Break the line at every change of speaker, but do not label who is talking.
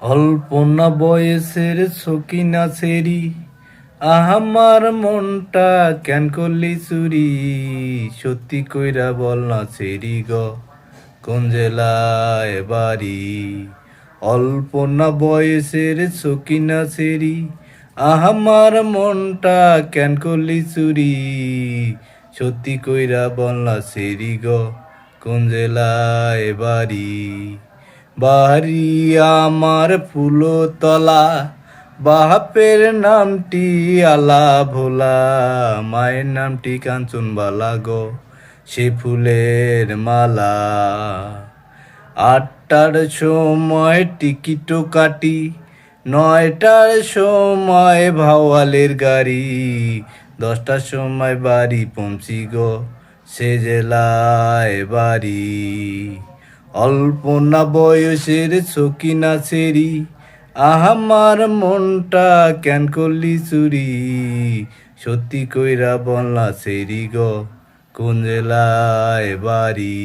অল্প না বয়সের সকিনা সেরি, আমার মনটা কেন করলি চুরি? সত্যি কইরা বল না সেরি গ, কোন জেলায় বাড়ি? অল্প না বয়সের সকিনা সেরি, আমার মনটা কেন করলি চুরি? সত্যি কইরা বল না সেরি গ, কোন জেলায় বাড়ি? বাড়ি আমার ফুলতলা, বাপের নামটি আলা ভোলা, মায়ের নামটি কাঞ্চনবালা গো, সে ফুলের মালা। 8টার সময় টিকিটও কাটি, 9টার সময় ভাওয়ালের গাড়ি, 10টার সময় বাড়ি পৌঁছি গো, সে জেলায় বাড়ি। অল্প না বয়সের সকিনা সেরি, আমার মনটা কেন করলি চুরি? সত্যি কইরা বললা সেরি গো, কোন জেলায় বাড়ি?